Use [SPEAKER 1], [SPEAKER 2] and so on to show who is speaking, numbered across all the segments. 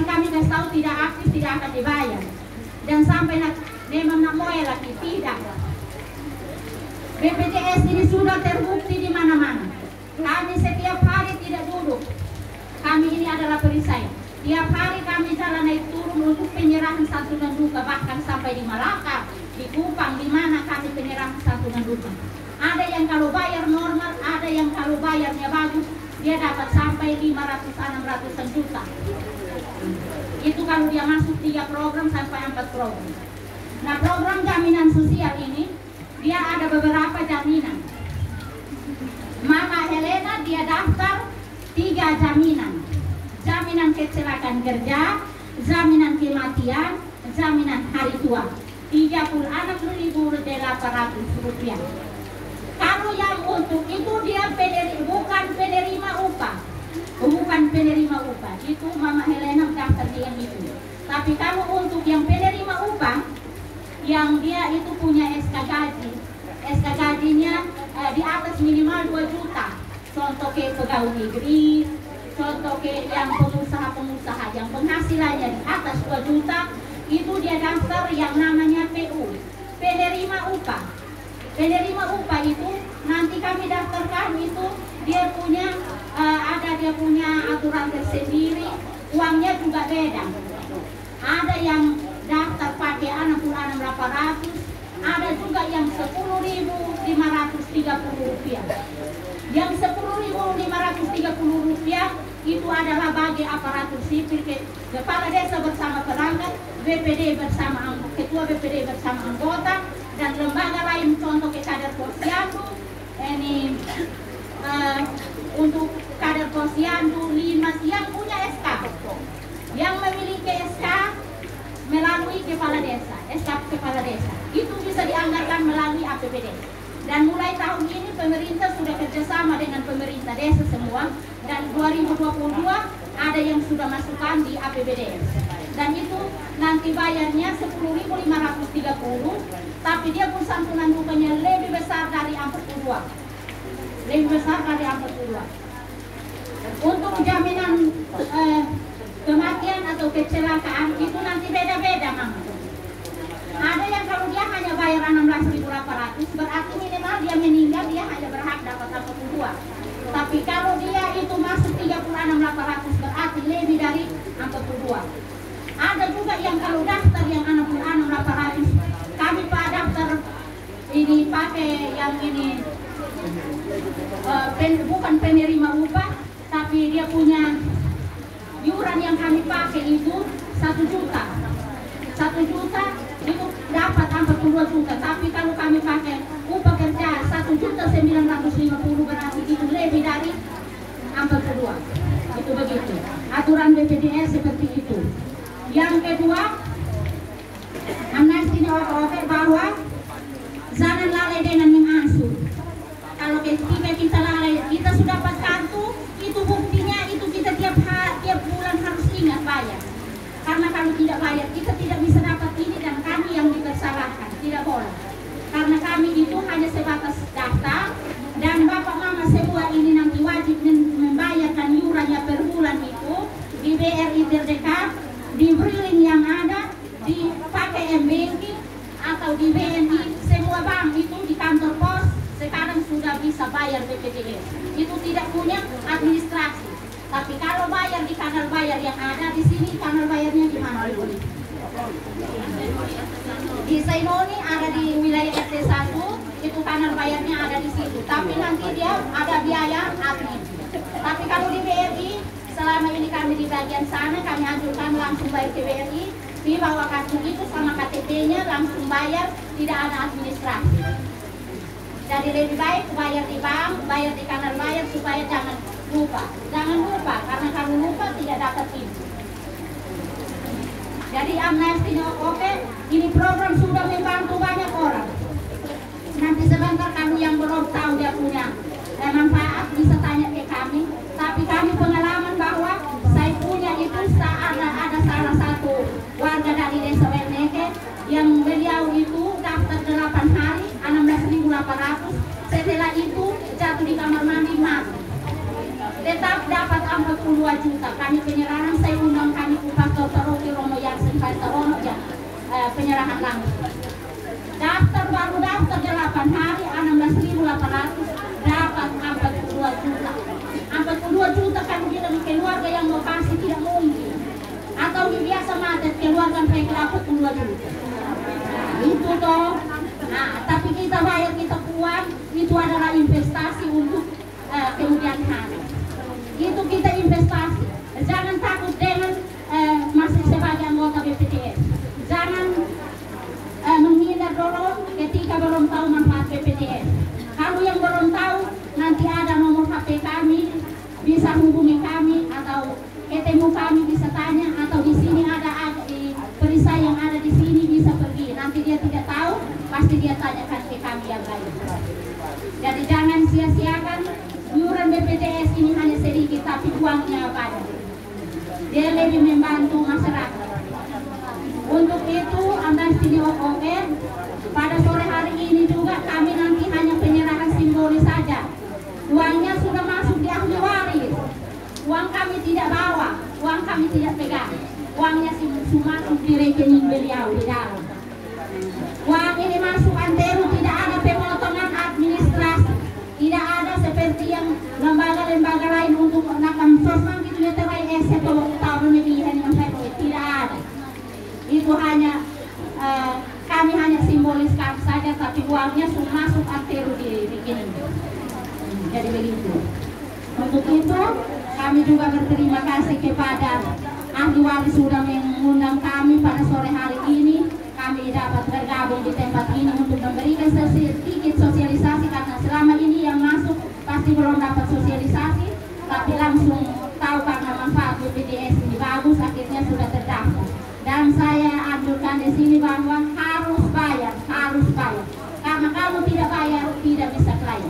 [SPEAKER 1] Tapi kami kasih tahu tidak aktif, tidak akan dibayar. Dan sampai memang nak moe lagi tidak. BPJS ini sudah terbukti di mana-mana. Kami setiap hari tidak duduk. Kami ini adalah perisai. Tiap hari kami jalan naik turun untuk penyerahan santunan duka, bahkan sampai di Malaka, di Kupang, di mana kami penyerahan santunan duka. Ada yang kalau bayar normal, ada yang kalau bayarnya bagus, dia dapat sampai 500-600 juta. Itu kalau dia masuk 3 program sampai 4 program. Nah, program jaminan sosial ini, dia ada beberapa jaminan. Mama Helena dia daftar 3 jaminan. Jaminan kecelakaan kerja, jaminan kematian, jaminan hari tua. 36.800 rupiah. Kalau yang untuk itu dia bukan penerima upah. Bukan penerima upah. Itu Mama Helena daftar yang itu. Tapi kalau untuk yang penerima upah, yang dia itu punya SK gaji. SK gajinya di atas minimal 2 juta. Contoh ke pegawai negeri, contoh ke yang pengusaha-pengusaha yang penghasilannya di atas 2 juta, itu dia daftar yang namanya PU, penerima upah. Penerima upah itu nanti kami daftarkan itu dia punya dia punya aturan tersendiri, uangnya juga beda. Ada yang daftar pakai 66.800, ada juga yang 10.530 rupiah. Yang 10.530 rupiah itu adalah bagi aparatur sipil, kepala desa bersama perangkat, BPD bersama ketua BPD bersama anggota, dan lembaga lain, contoh ke kader posyandu. Ini untuk kader posyandu 5 yang punya SK, yang memiliki SK melalui kepala desa, SK kepala desa itu bisa dianggarkan melalui APBD. Dan mulai tahun ini pemerintah sudah kerjasama dengan pemerintah desa semua, dan 2022 ada yang sudah masukkan di APBD. Dan itu nanti bayarnya 10.530, tapi dia pun santunan dukanya lebih besar dari 42. Lebih besar dari 42. Untuk jaminan kematian atau kecelakaan itu nanti beda-beda, Mama. Ada yang kalau dia hanya bayar 16.800, berarti minimal dia meninggal dia hanya berhak dapat 42. Tapi kalau dia itu masuk 36.800, berarti lebih dari 42. Ada juga yang kalau daftar yang 66.800, kami pak daftar ini pakai yang ini bukan penerima upah, tapi dia punya iuran yang kami pakai itu 1 juta. 1 juta itu dapat 42 juta, tapi kalau kami pakai upah kerja 1.950 berarti itu lebih dari 42. Itu begitu. Aturan BPJS seperti itu. Yang kedua, amnesti oke bahwa jangan lalai dengan mengasuh. Kalau ketika kita lalai, kita sudah dapat kartu, itu buktinya itu kita tiap bulan harus ingat bayar. Karena kalau tidak bayar, kita tidak bisa dapat ini, dan kami yang dipersalahkan, tidak boleh. Karena kami itu hanya sebatas daftar, dan bapak mama semua ini nanti wajib membayarkan iurannya per bulan itu di BRI terdekat, di Brilin yang ada, di pakai M-Banking atau di BNI, semua bank itu di kantor pos sekarang sudah bisa bayar BPJS. Itu tidak punya administrasi. Tapi kalau bayar di kanal bayar yang ada di sini, kanal bayarnya di mana? Di Sainoni ada di wilayah RT 1, itu kanal bayarnya ada di situ. Tapi nanti dia ada biaya admin. Tapi kalau di BRI, selama ini kami di bagian sana, kami anjurkan langsung bayar ke BRI, dibawa kartu itu sama KTP-nya, langsung bayar, tidak ada administrasi. Jadi lebih baik bayar di bank, bayar di kanal bayar, supaya jangan lupa. Jangan lupa, karena kalau lupa tidak dapat itu. Jadi amnestinya oke, ini program sudah membantu banyak orang. Nanti sebentar kalau yang belum tahu dia punya manfaat bisa tanya ke kami. Tapi kami pengalaman bahwa saya punya itu ada salah satu warga dari desa Werneke yang beliau itu daftar 8 hari 16.800. Setelah itu jatuh di kamar mandi mati. Tetap dapat 42 juta. Kami penyerahan, saya undang kami upah penyerahan langsung. Daftar baru daftar 8 hari 16.800 dapat 42 juta. 42 juta kan bilang keluarga yang mau kasih tidak mungkin. Atau biasa macet keluarga mereka dapat 2 juta. Itu toh. Nah, tapi kita bayar kita kuat itu adalah investasi untuk kemudian hari. Itu kita investasi. Jangan takut dengan masih sebagai anggota BPJS. Jangan menghindar dulu ketika belum tahu manfaat BPJS. Kalau yang belum tahu, nanti ada nomor HP kami, bisa hubungi kami atau ketemu kami bisa tanya, atau di sini ada di perisai yang ada di sini bisa pergi. Nanti dia tidak tahu, pasti dia tanyakan ke kami yang lain. Jadi jangan sia-siakan iuran BPJS ini hanya sedikit tapi uangnya banyak. Dia lebih membantu masyarakat. Untuk itu Amnesty Oke, pada sore hari ini juga kami nanti hanya penyerahan simbolis saja. Uangnya sudah masuk di ahli waris. Uang kami tidak bawa, uang kami tidak pegang. Uangnya sudah masuk di rekening beliau di dalam. Uang ini masuk antero, tidak ada pemotongan administrasi. Tidak ada seperti yang lembaga-lembaga lain untuk nakam sosman gitu ya, terai atau tahun lebih yang tidak ada. Itu hanya kami hanya simboliskan saja, tapi uangnya sudah masuk antero di rekening. Jadi begitu. Untuk itu kami juga berterima kasih kepada ahli waris sudah mengundang kami pada sore hari ini. Kami dapat bergabung di tempat ini untuk memberikan sedikit sosialisasi, karena selama ini yang masuk pasti belum dapat sosialisasi, tapi langsung tahu karena manfaat BPJS ini bagus, akhirnya sudah terdaftar. Dan saya anjurkan di sini bahwa harus bayar, karena kalau tidak bayar tidak bisa klaim.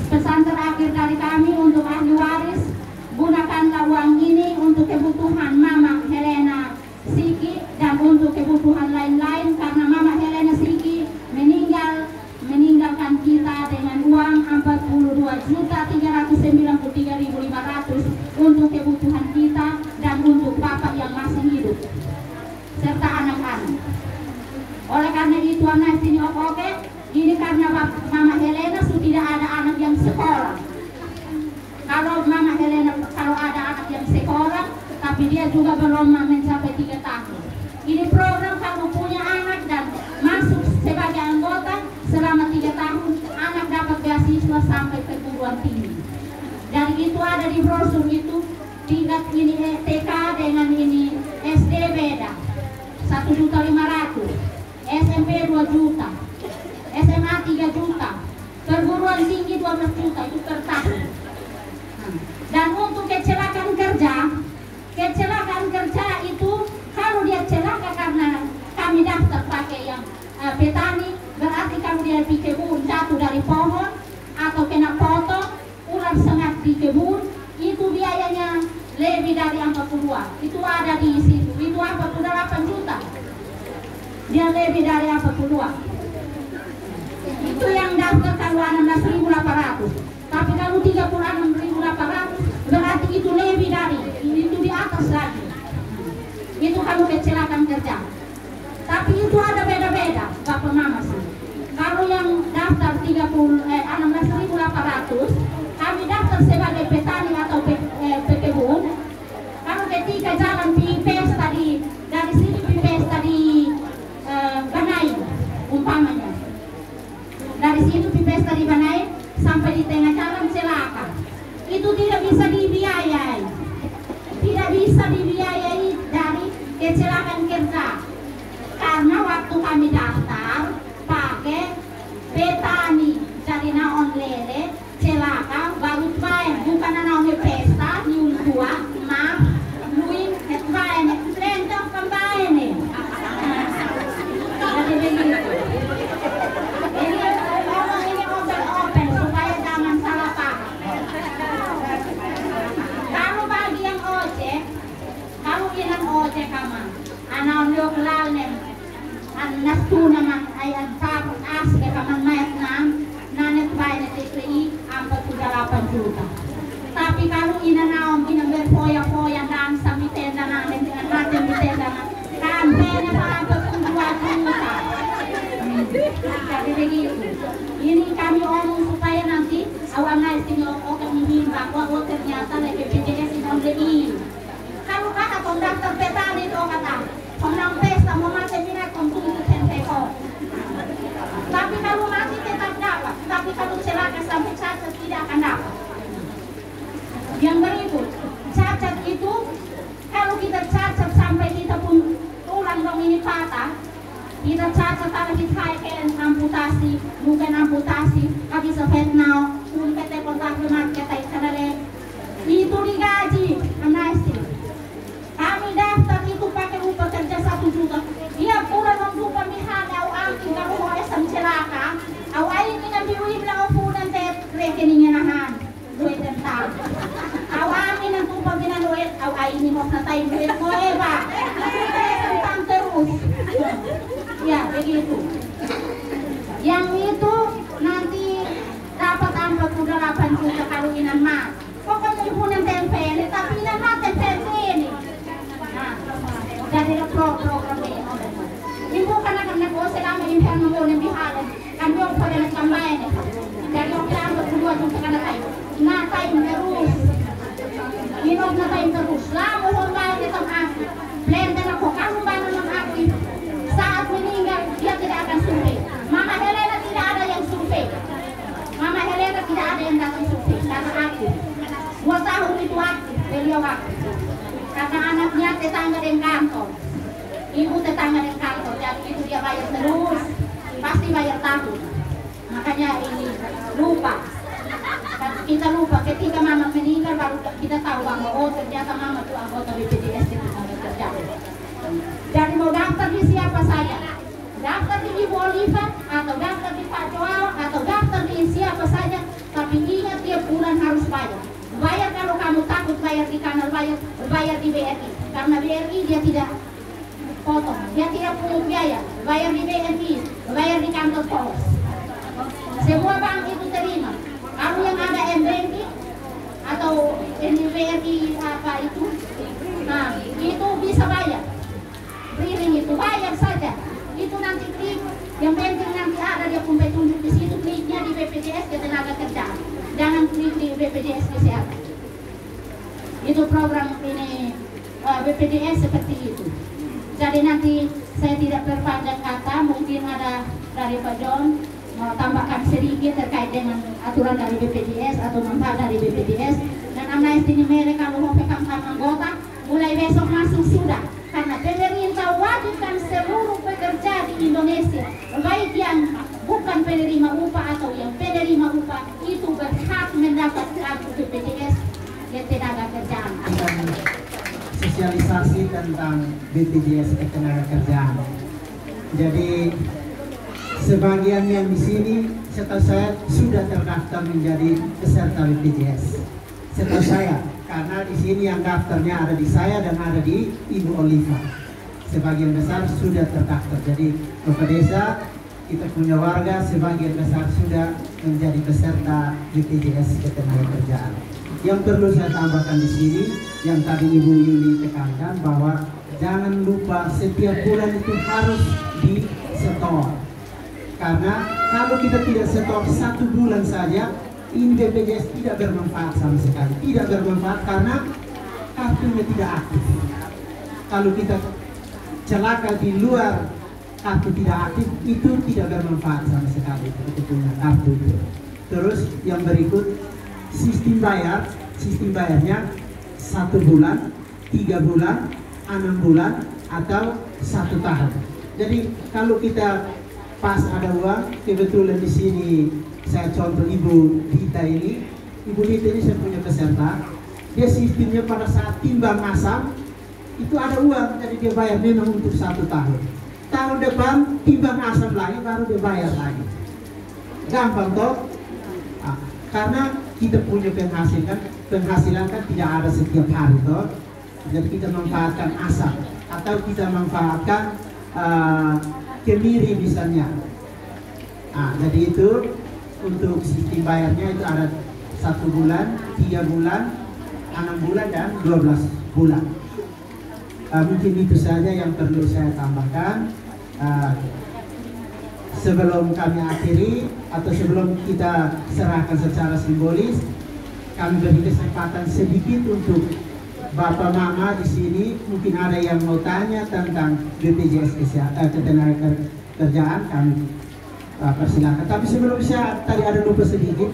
[SPEAKER 1] Pesan terakhir dari kami untuk ahli waris, gunakanlah uang ini untuk kebutuhan Mama Helena Siki dan untuk kebutuhan lain-lain, karena Mama Helena Siki meninggalkan kita dengan uang 42.393.500 untuk kebutuhan kita dan untuk bapak yang masih hidup serta anak-anak. Oleh karena itu Amnesty Oke, ini karena Mama Helena sudah tidak ada anak yang sekolah. Kalau Mama Helena kalau ada anak yang sekolah, tapi dia juga belum mencapai 3 tahun. Ini program kalau punya anak dan masuk sebagai anggota selama 3 tahun, anak dapat beasiswa sampai perguruan tinggi. Dan itu ada di brosur itu, tingkat ini TK dengan ini SD beda, 1.500.000, SMP 2 juta, SMA 3 juta, perguruan tinggi 12 juta itu per tahun. Dan untuk kecelakaan kerja itu kalau dia celaka karena kami daftar pakai yang petani, berarti kalau dia di kebun jatuh dari pohon atau kena potong ular sengat di kebun, itu biayanya lebih dari 40. Itu ada di situ, itu 48 juta, dia lebih dari 42. Itu yang daftar kalau 16.800. Tapi kalau 36.800 berarti itu lebih dari, itu di atas lagi. Itu kalau kecelakaan kerja. Tapi itu ada beda-beda, Bapak Mama sih. Kalau yang daftar 16.800, kami daftar sebagai petani atau pekebun. Kalau ketika jalan di pesta dari sini di pesta di Banai, umpamanya. Dari situ di pesta di Banai sampai di tengah jalan celaka. Itu tidak bisa dibiayai. Tidak bisa dibiayai dari kecelakaan kerja. Karena waktu kami daftar pakai petani jadi naon lele celaka baru bayar, bukan naon pesta nyul tua maaf luin het bayar lentong pembayar nih. Jadi begitu. Ini open supaya jangan salah paham. Kalau bagi yang ojek, kalau ilang ojek kaman, anak liok lal nih. Anas tu naman ay ang tapos asli kaman mayat nanet bayar na TPI 48 juta. Tapi kalau inanaon ginamber foya-foya dan sa mitenda natin mitenda na kan pena begitu. Ini kami omong supaya nanti awal nanti oke mengimbang bahwa ternyata BPJS ini kalau kata daftar petani itu kata orang pesta mau mati minat untuk tempo. Tapi kalau mati tetap dapat, tapi kalau celaka sampai cacat tidak akan dapat. Yang berikut, cacat itu kalau kita cacat sampai kita pun tulang dong ini patah, kita cacat kalau kita kayak amputasi, bukan amputasi, kami sepetnau, pun PT kontak rumah kita itu digaji, amnesti. Kami daftar itu pakai upah kerja 1 juta. Dia pulang membuka misalnya, au angkin kalau mau esam celaka, au ayin dengan biwin lang au punan te rekeningnya nahan, duit tentang. Au amin ang tumpang binanuit, au ayin mo na tayo duit mo ba? Tentang terus. Ya begitu. Yang itu nanti dapat 48 juta kalau inan mah. Pokoknya punan tempe, tapi inan mah tempe ini. Jadi program ini, ibu karena selama ini yang memulai bihalan, kami orang pada nak tambah ini, jadi orang berdua juga karena tahu, natai terus, minum natai terus, lama orang di tempat, blender aku, kamu bangun aku, saat meninggal dia tidak akan survei, Mama Helena tidak ada yang survei, Mama Helena tidak ada yang datang survei, karena aku, 2 tahun itu aku, beliau aku. Karena anaknya tetangga dengan kantor, ibu tetangga dengan kantor, jadi itu dia bayar terus, pasti bayar tahun. Makanya ini lupa, kita lupa ketika mama meninggal baru kita tahu bahwa oh ternyata mama itu anggota BPJS di tenaga kerja. Jadi mau daftar di siapa saja, daftar di Ibu Oliva atau daftar di Pak Joao atau daftar di siapa saja, tapi ingat tiap bulan harus bayar. Bayar kalau kamu takut bayar di kanal, bayar di BRI, karena BRI dia tidak potong, dia tidak punya biaya. Bayar di BRI, bayar di kantor pos. Semua bank itu terima. Kalau yang ada M-Banking atau BRI apa itu, nah itu bisa bayar. Briling itu bayar saja. Itu nanti klik, yang penting nanti ada dia pun tunjuk di situ, kliknya di BPJS Ketenaga Kerjaan. Jangan klik di BPJS Kesehatan. Itu program ini BPJS seperti itu. Jadi nanti saya tidak berpanjang kata, mungkin ada dari Pak John mau tambahkan sedikit terkait dengan aturan dari BPJS atau manfaat dari BPJS. Dan amnesti ini mereka kalau mau pegang anggota, mulai besok masuk sudah. Karena pemerintah wajibkan seluruh pekerja di Indonesia, baik yang bukan penerima upah atau yang penerima upah, itu berhak mendapat kartu BPJS Ketenaga Kerjaan.
[SPEAKER 2] Sosialisasi tentang BPJS Ketenagakerjaan. Jadi sebagian yang di sini setahu saya sudah terdaftar menjadi peserta BPJS. Setahu saya, karena di sini yang daftarnya ada di saya dan ada di Ibu Oliva. Sebagian besar sudah terdaftar. Jadi Bapak Desa, kita punya warga sebagian besar sudah menjadi peserta BPJS Ketenagakerjaan. Yang perlu saya tambahkan di sini, yang tadi Ibu Yuli tekankan bahwa jangan lupa setiap bulan itu harus disetor. Karena kalau kita tidak setor 1 bulan saja, ini BPJS tidak bermanfaat sama sekali. Tidak bermanfaat karena kartunya tidak aktif. Kalau kita celaka di luar kartu tidak aktif, itu tidak bermanfaat sama sekali untuk punya kartu itu. Terus yang berikut, sistem bayarnya 1 bulan, 3 bulan, 6 bulan, atau 1 tahun. Jadi kalau kita pas ada uang, kebetulan di sini saya contoh Ibu Dita ini. Ibu Dita ini saya punya peserta. Dia sistemnya pada saat timbang asam itu ada uang, jadi dia bayar memang untuk 1 tahun. Tahun depan timbang asam lagi, baru dia bayar lagi. Gampang toh? Nah, karena kita punya penghasilan kan tidak ada setiap hari toh. Jadi kita manfaatkan asam atau kita manfaatkan kemiri misalnya. Nah, jadi itu untuk sistem bayarnya itu ada 1 bulan, 3 bulan, 6 bulan dan 12 bulan. Mungkin itu saja yang perlu saya tambahkan. sebelum kami akhiri atau sebelum kita serahkan secara simbolis, kami beri kesempatan sedikit untuk Bapak Mama di sini. Mungkin ada yang mau tanya tentang BPJS Ketenagakerjaan, kami persilakan. Tapi sebelum saya tadi ada lupa sedikit,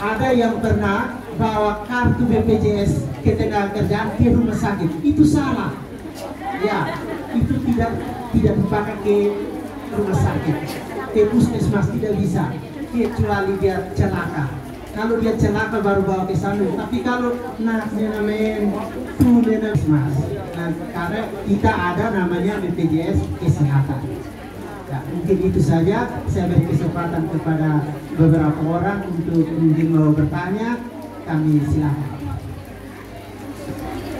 [SPEAKER 2] ada yang pernah bawa kartu BPJS Ketenagakerjaan ke rumah sakit, itu salah. Ya, itu tidak dipakai ke rumah sakit, ke puskesmas tidak bisa, kecuali dia celaka. Kalau dia celaka baru bawa ke sana. Tapi kalau karena kita ada namanya BPJS Kesehatan. Ya, mungkin itu saja. Saya beri kesempatan kepada beberapa orang untuk mungkin mau bertanya. Kami silakan.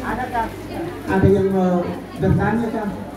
[SPEAKER 2] Adakah ada yang mau bertanya kan?